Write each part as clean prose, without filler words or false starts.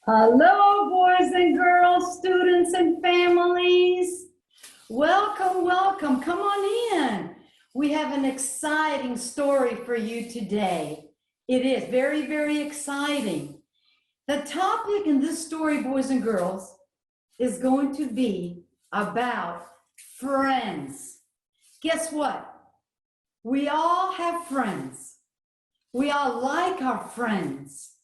Hello, boys and girls, students and families. Welcome, welcome. Come on in. We have an exciting story for you today. It is very, very exciting. The topic in this story, boys and girls, is going to be about friends. Guess what? We all have friends. We all like our friends.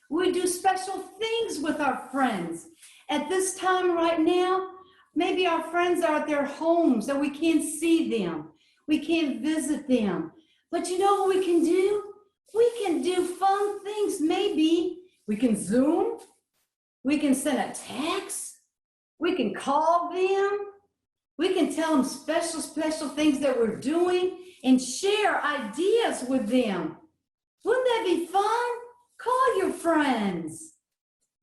We do special things with our friends. At this time right now, maybe our friends are at their homes and we can't see them. We can't visit them. But you know what we can do? We can do fun things. Maybe we can Zoom. We can send a text. We can call them. We can tell them special things that we're doing and share ideas with them. Wouldn't that be fun? Call your friends.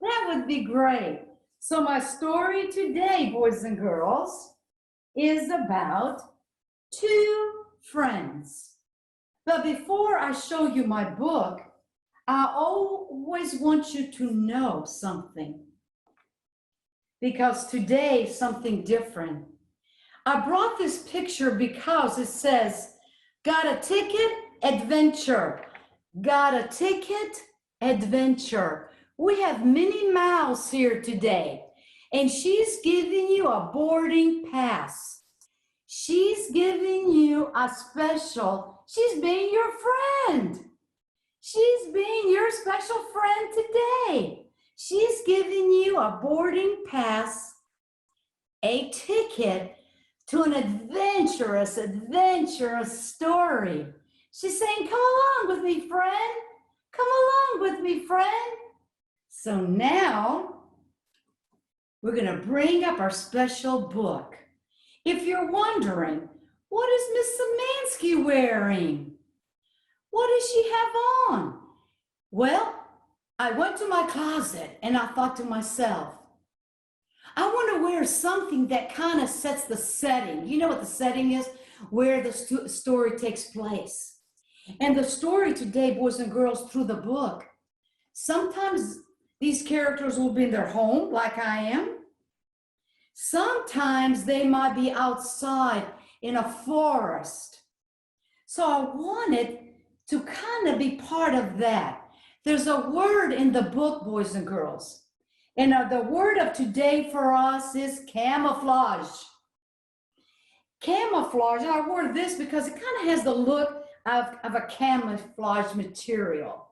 That would be great. So my story today, boys and girls, is about two friends. But before I show you my book, I always want you to know something. Because today is something different. I brought this picture because it says, got a ticket, adventure. Got a ticket, adventure. We have Minnie Mouse here today, and she's giving you a boarding pass. She's giving you a special, she's being your friend. She's being your special friend today. She's giving you a boarding pass, a ticket to an adventurous story. She's saying, come along with me, friend. Come along with me, friend. So now we're going to bring up our special book. If you're wondering, what is Miss Szymanski wearing? What does she have on? Well, I went to my closet and I thought to myself, I want to wear something that kind of sets the setting. You know what the setting is? Where the story takes place. And the story today, boys and girls, through the book, sometimes these characters will be in their home, like I am. Sometimes they might be outside in a forest. So I wanted to kind of be part of that. There's a word in the book, boys and girls. And the word of today for us is camouflage. Camouflage, and I wore this because it kind of has the look of a camouflage material.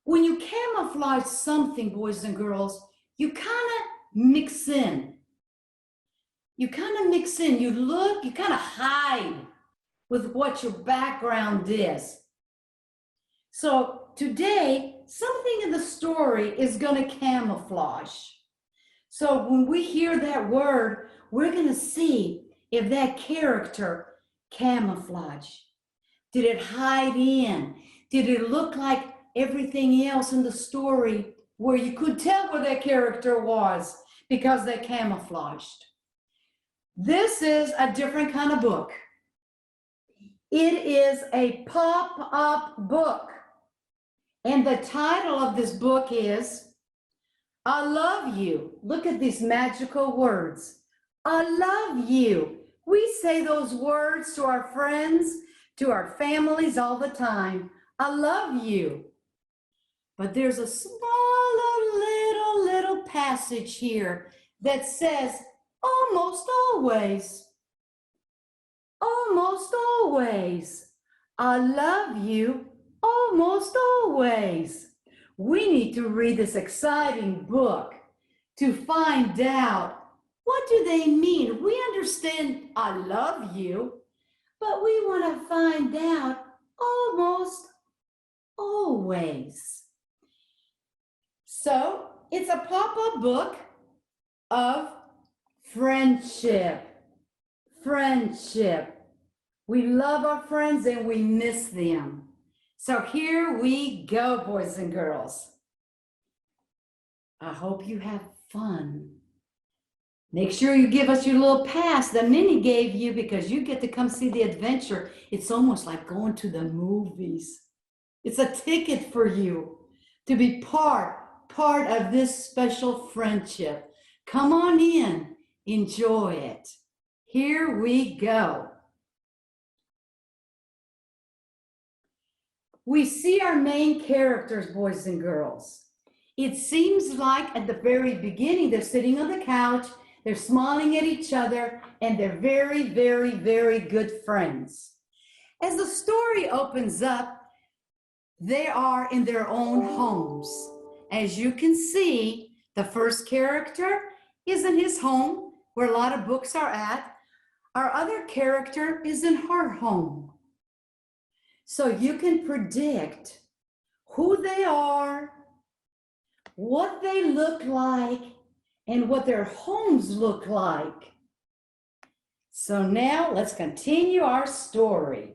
When you camouflage something, boys and girls, you kind of mix in. You kind of mix in, you look, you kind of hide with what your background is. So today, something in the story is going to camouflage. So when we hear that word, we're going to see if that character camouflage. Did it hide in? Did it look like everything else in the story where you could tell where that character was because they camouflaged? This is a different kind of book. It is a pop-up book. And the title of this book is, I love you. Look at these magical words. I love you. We say those words to our friends, to our families all the time. I love you. But there's a small little passage here that says, almost always. Almost always. I love you almost always. We need to read this exciting book to find out, what do they mean? We understand I love you, but we want to find out almost always. So it's a pop-up book of friendship. Friendship. We love our friends and we miss them. So here we go, boys and girls. I hope you have fun. Make sure you give us your little pass that Minnie gave you because you get to come see the adventure. It's almost like going to the movies. It's a ticket for you to be part part of this special friendship. Come on in, enjoy it. Here we go. We see our main characters, boys and girls. It seems like at the very beginning, they're sitting on the couch, they're smiling at each other, and they're very, very, very good friends. As the story opens up, they are in their own homes. As you can see, the first character is in his home, where a lot of books are at. Our other character is in her home. So you can predict who they are, what they look like, and what their homes look like. So now let's continue our story.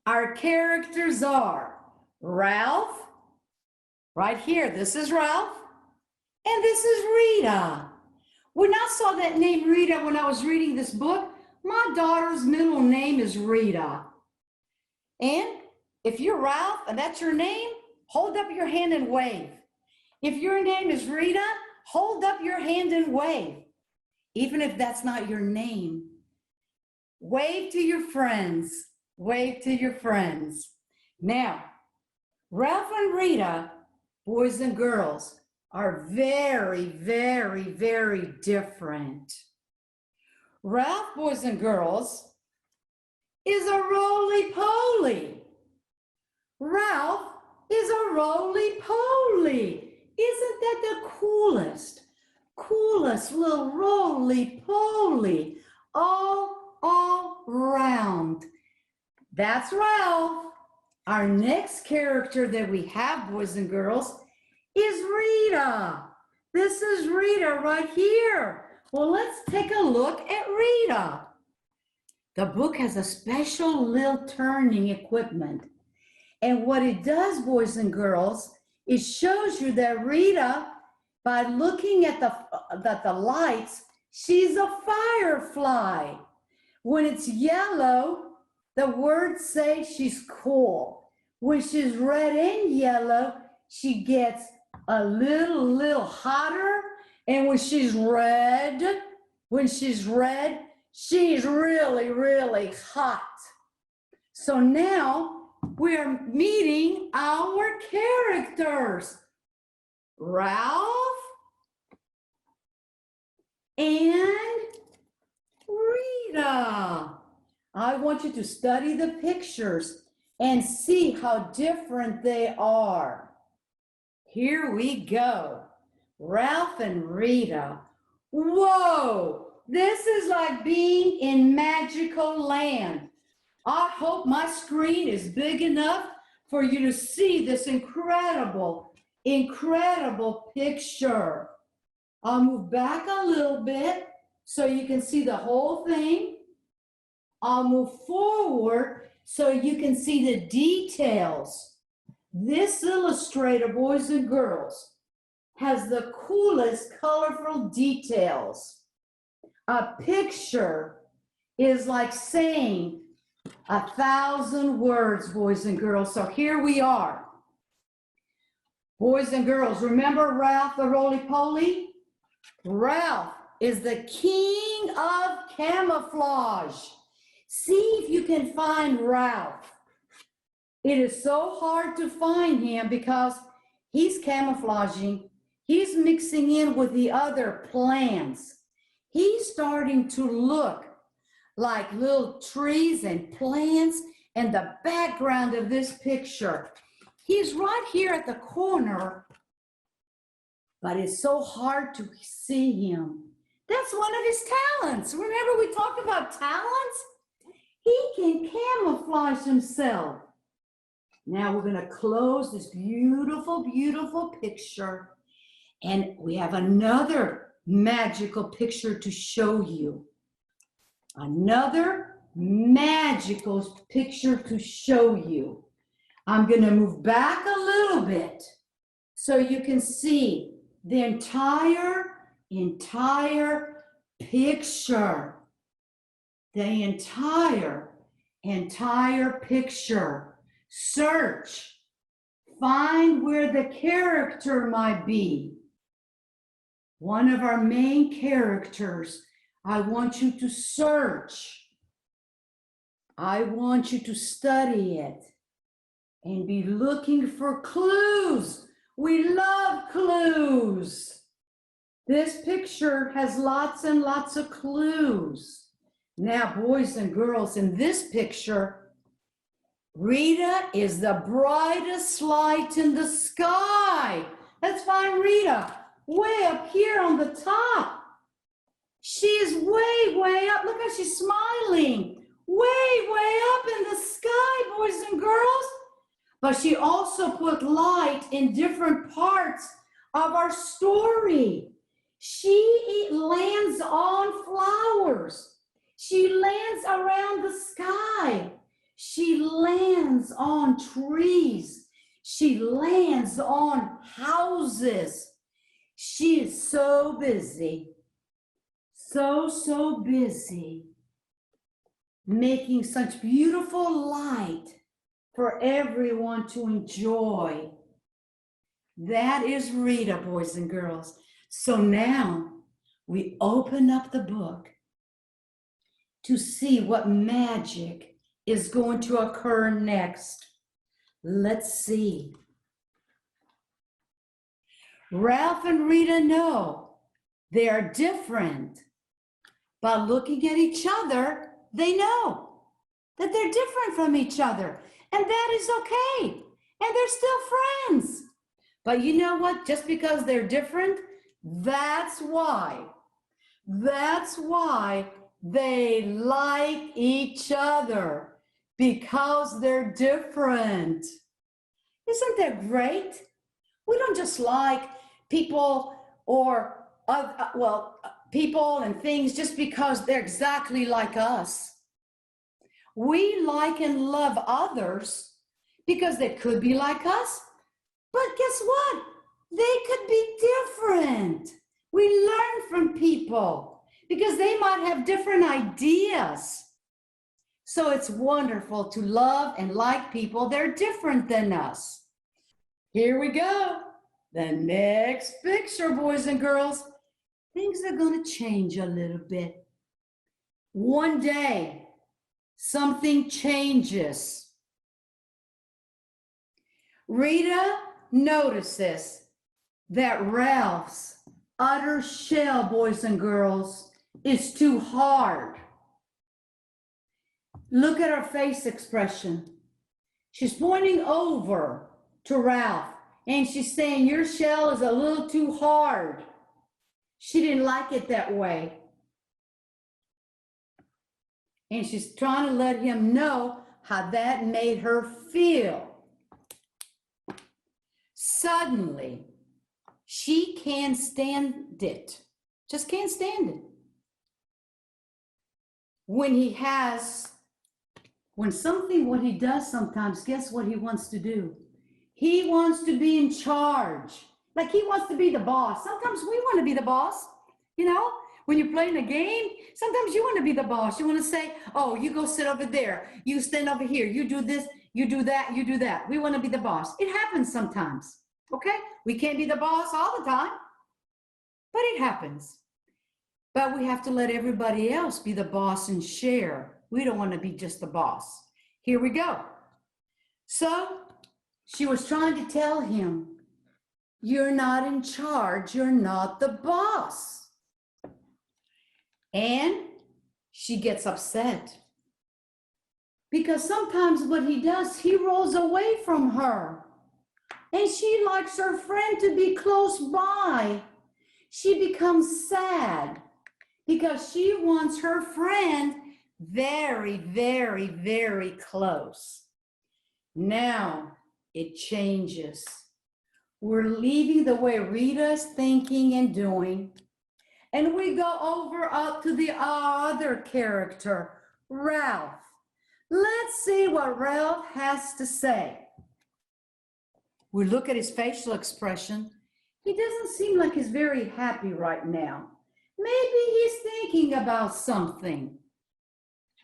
Our characters are Ralph, right here, this is Ralph, and this is Rita. When I saw that name Rita when I was reading this book, my daughter's middle name is Rita. And if you're Ralph and that's your name, hold up your hand and wave. If your name is Rita, hold up your hand and wave. Even if that's not your name, wave to your friends. Wave to your friends. Now, Ralph and Rita, boys and girls, are very, very, very different. Ralph, boys and girls, is a roly-poly. Ralph is a roly-poly. Isn't that the coolest little roly-poly all round? That's Ralph. Our next character that we have, boys and girls, is Rita. This is Rita right here. Well, let's take a look at Rita. The book has a special little turning equipment. And what it does, boys and girls, it shows you that Rita, by looking at the lights, she's a firefly. When it's yellow, the words say she's cool. When she's red and yellow, she gets a little hotter. And when she's red, she's really, really hot. So now we're meeting our characters. Ralph and Rita. I want you to study the pictures and see how different they are. Here we go. Ralph and Rita. Whoa, this is like being in magical land. I hope my screen is big enough for you to see this incredible picture. I'll move back a little bit so you can see the whole thing. I'll move forward so you can see the details. This illustrator, boys and girls, has the coolest colorful details. A picture is like saying 1,000 words, boys and girls. So here we are. Boys and girls, remember Ralph the roly-poly? Ralph is the king of camouflage. See if you can find Ralph. It is so hard to find him because he's camouflaging. He's mixing in with the other plants. He's starting to look like little trees and plants and the background of this picture. He's right here at the corner, but it's so hard to see him. That's one of his talents. Remember we talked about talents? He can camouflage himself. Now we're going to close this beautiful, beautiful picture. And we have another magical picture to show you. Another magical picture to show you. I'm going to move back a little bit so you can see the entire picture. The entire picture. Search find where the character might be. One of our main characters. I want you to search. I want you to study it and be looking for clues. We love clues. This picture has lots and lots of clues. Now, boys and girls, in this picture, Rita is the brightest light in the sky. Let's find Rita way up here on the top. She is way, way up. Look how she's smiling. Way, way up in the sky, boys and girls. But she also put light in different parts of our story. She lands on flowers. She lands around the sky. She lands on trees. She lands on houses. She is so busy, so busy, making such beautiful light for everyone to enjoy. That is Rita, boys and girls. So now we open up the book to see what magic is going to occur next. Let's see. Ralph and Rita know they are different. By looking at each other, they know that they're different from each other. And that is okay. And they're still friends. But you know what? Just because they're different, that's why they like each other, because they're different. Isn't that great? We don't just like people or people and things just because they're exactly like us. We like and love others because they could be like us, but guess what? They could be different. We learn from people because they might have different ideas. So it's wonderful to love and like people. They're different than us. Here we go. The next picture, boys and girls. Things are going to change a little bit. One day, something changes. Rita notices that Ralph's outer shell, boys and girls, is too hard. Look at her face expression. She's pointing over to Ralph and she's saying, your shell is a little too hard. She didn't like it that way. And she's trying to let him know how that made her feel. Suddenly, she can't stand it. Just can't stand it. What he does sometimes, guess what he wants to do? He wants to be in charge. Like he wants to be the boss. Sometimes we want to be the boss. You know, when you're playing a game, sometimes you want to be the boss. You want to say, oh, you go sit over there. You stand over here. You do this, you do that, you do that. We want to be the boss. It happens sometimes. Okay? We can't be the boss all the time, but it happens. But we have to let everybody else be the boss and share. We don't want to be just the boss. Here we go. So she was trying to tell him, you're not in charge. You're not the boss. And she gets upset because sometimes what he does, he rolls away from her. And she likes her friend to be close by. She becomes sad because she wants her friend very, very, very close. Now it changes. We're leaving the way Rita's thinking and doing, and we go over up to the other character, Ralph. Let's see what Ralph has to say. We look at his facial expression. He doesn't seem like he's very happy right now. Maybe he's thinking about something.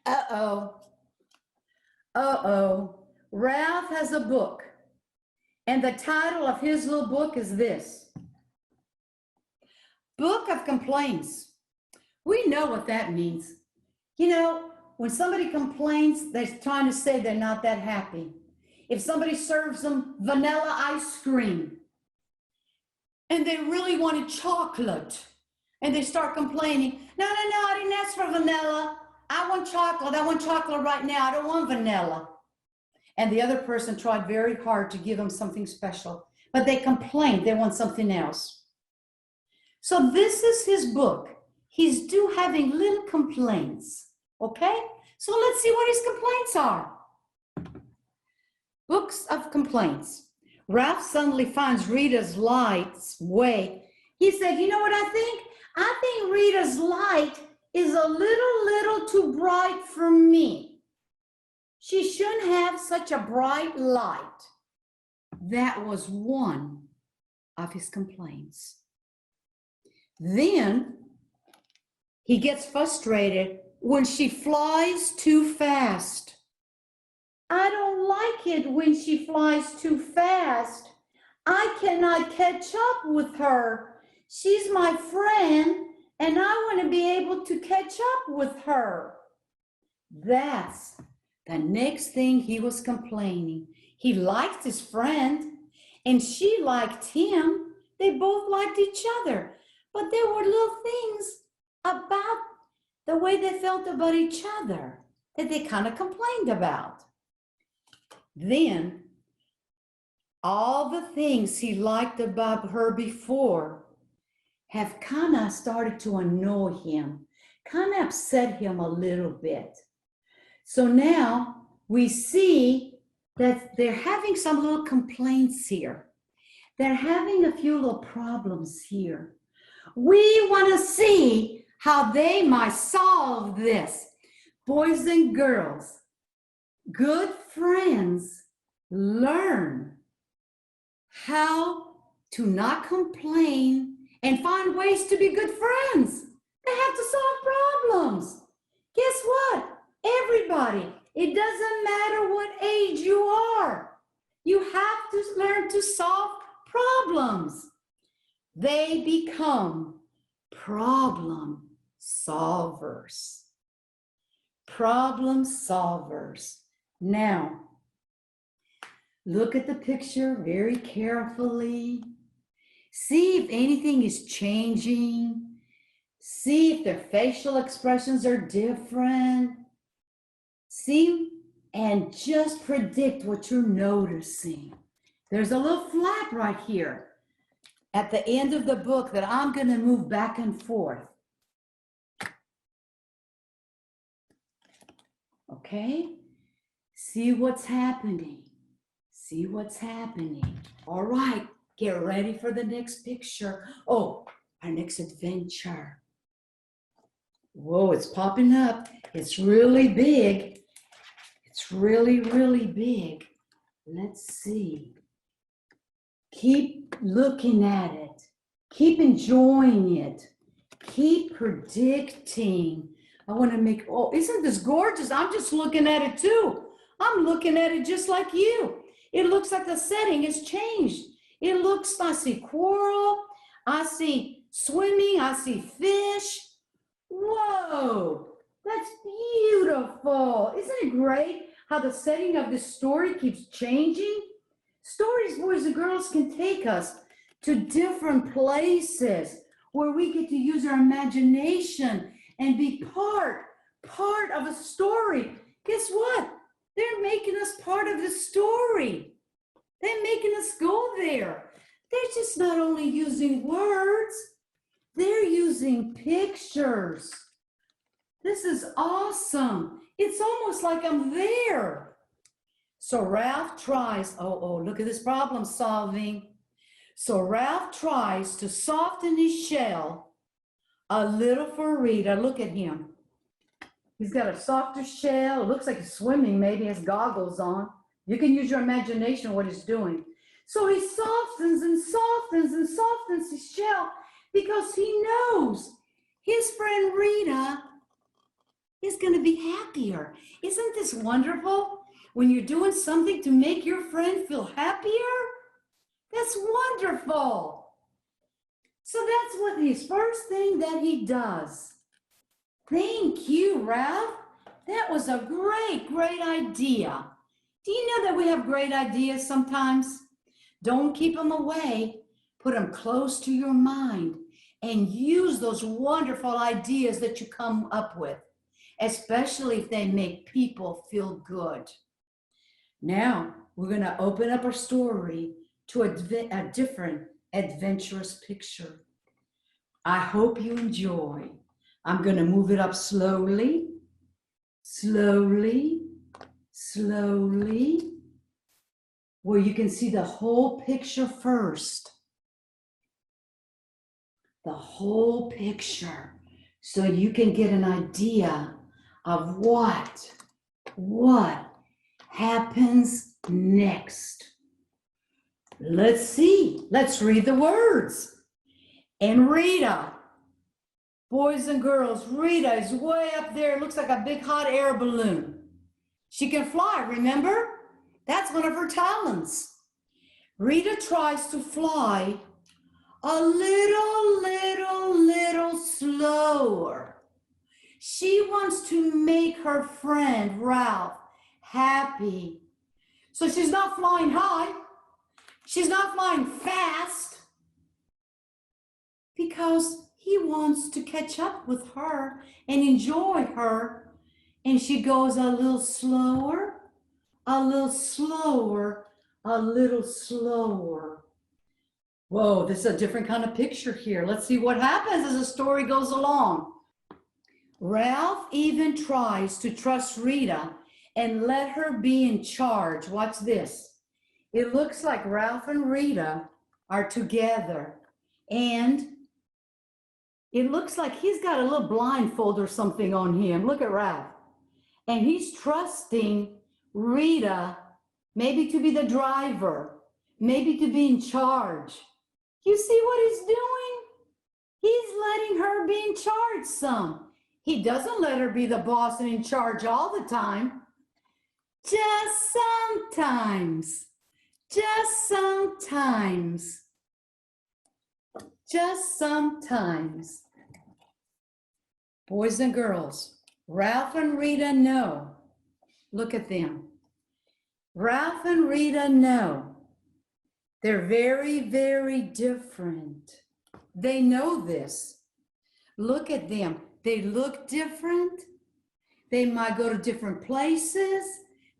Uh-oh. Ralph has a book. And the title of his little book is this: Book of Complaints. We know what that means. You know, when somebody complains, they're trying to say they're not that happy. If somebody serves them vanilla ice cream and they really wanted chocolate and they start complaining, no, I didn't ask for vanilla. I want chocolate right now. I don't want vanilla. And the other person tried very hard to give them something special, but they complained they want something else. So this is his book. He's having little complaints, okay? So let's see what his complaints are. Books of Complaints. Ralph suddenly finds Rita's light's way. He said, you know what I think? I think Rita's light is a little too bright for me. She shouldn't have such a bright light. That was one of his complaints. Then he gets frustrated when she flies too fast. I don't like it when she flies too fast. I cannot catch up with her. She's my friend, and I want to be able to catch up with her. That's the next thing he was complaining. He liked his friend, and she liked him. They both liked each other. But there were little things about the way they felt about each other that they kind of complained about. Then, all the things he liked about her before have kind of started to annoy him, kind of upset him a little bit. So now we see that they're having some little complaints here. They're having a few little problems here. We want to see how they might solve this. Boys and girls, good friends learn how to not complain and find ways to be good friends. They have to solve problems. Guess what? Everybody, it doesn't matter what age you are. You have to learn to solve problems. They become problem solvers. Problem solvers. Now, look at the picture very carefully. See if anything is changing. See if their facial expressions are different. See and just predict what you're noticing. There's a little flap right here at the end of the book that I'm going to move back and forth. Okay? See what's happening. See what's happening. All right, get ready for the next picture. Oh, our next adventure. Whoa, it's popping up. It's really big. It's really, really big. Let's see. Keep looking at it. Keep enjoying it. Keep predicting. I want to make, oh, isn't this gorgeous? I'm just looking at it too. I'm looking at it just like you. It looks like the setting has changed. It looks, I see coral, I see swimming, I see fish. Whoa, that's beautiful. Isn't it great how the setting of this story keeps changing? Stories, boys and girls, can take us to different places where we get to use our imagination and be part of a story. Guess what? They're making us part of the story. They're making us go there. They're just not only using words, they're using pictures. This is awesome. It's almost like I'm there. So Ralph tries, look at this problem solving. So Ralph tries to soften his shell a little for Rita. Look at him. He's got a softer shell. It looks like he's swimming, maybe has goggles on. You can use your imagination what he's doing. So he softens and softens and softens his shell because he knows his friend Rita is going to be happier. Isn't this wonderful? When you're doing something to make your friend feel happier, That's wonderful. So that's what his first thing that he does. Thank you, Ralph. That was a great, great idea. Do you know that we have great ideas sometimes? Don't keep them away. Put them close to your mind and use those wonderful ideas that you come up with, especially if they make people feel good. Now, we're going to open up our story to a different adventurous picture. I hope you enjoy. I'm going to move it up slowly, slowly, slowly, where you can see the whole picture first. The whole picture, so you can get an idea of what happens next. Let's see. Let's read the words. And Rita, boys and girls, Rita is way up there. It looks like a big hot air balloon. She can fly, remember? That's one of her talents. Rita tries to fly a little slower. She wants to make her friend, Ralph, happy. So she's not flying high. She's not flying fast because he wants to catch up with her and enjoy her. And she goes a little slower, a little slower, a little slower. Whoa, this is a different kind of picture here. Let's see what happens as the story goes along. Ralph even tries to trust Rita and let her be in charge. Watch this. It looks like Ralph and Rita are together, and it looks like he's got a little blindfold or something on him. Look at Ralph. And he's trusting Rita maybe to be the driver, maybe to be in charge. You see what he's doing? He's letting her be in charge some. He doesn't let her be the boss and in charge all the time. Just sometimes. Just sometimes. Just sometimes. Boys and girls, Ralph and Rita know. Look at them. Ralph and Rita know. They're very, very different. They know this. Look at them. They look different. They might go to different places.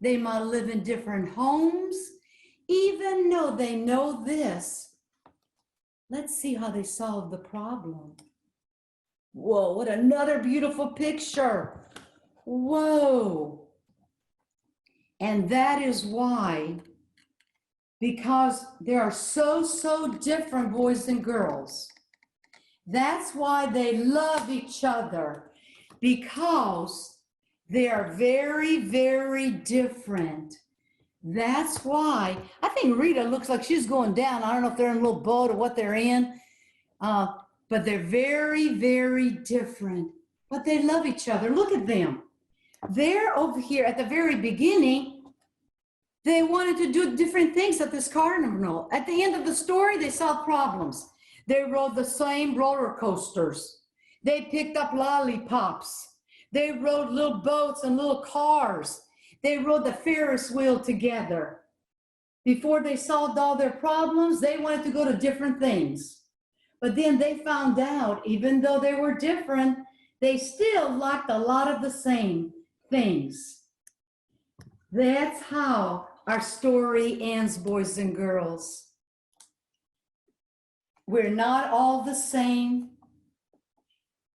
They might live in different homes. Even though they know this, let's see how they solve the problem. Whoa, what another beautiful picture. Whoa. And that is why, because they are so different, boys and girls. That's why they love each other, because they are very, very different. That's why I think Rita looks like she's going down. I don't know if they're in a little boat or what they're in, but they're very, very different. But they love each other. Look at them. They're over here at the very beginning. They wanted to do different things at this carnival. At the end of the story, they solved problems. They rode the same roller coasters. They picked up lollipops. They rode little boats and little cars. They rode the Ferris wheel together. Before they solved all their problems, they wanted to go to different things. But then they found out, even though they were different, they still liked a lot of the same things. That's how our story ends, boys and girls. We're not all the same,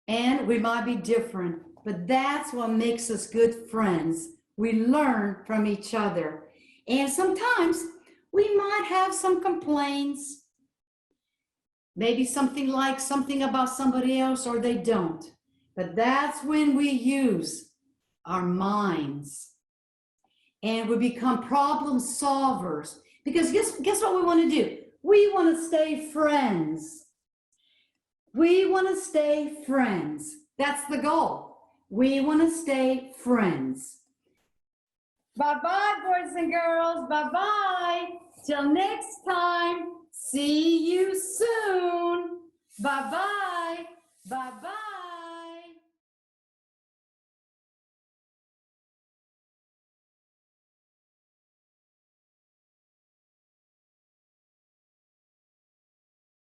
and we might be different, but that's what makes us good friends. We learn from each other. And sometimes we might have some complaints, maybe something about somebody else, or they don't. But that's when we use our minds and we become problem solvers. Because guess what we want to do? We want to stay friends. We want to stay friends. That's the goal. We want to stay friends. Bye-bye, boys and girls. Bye-bye. Till next time. Bye-bye.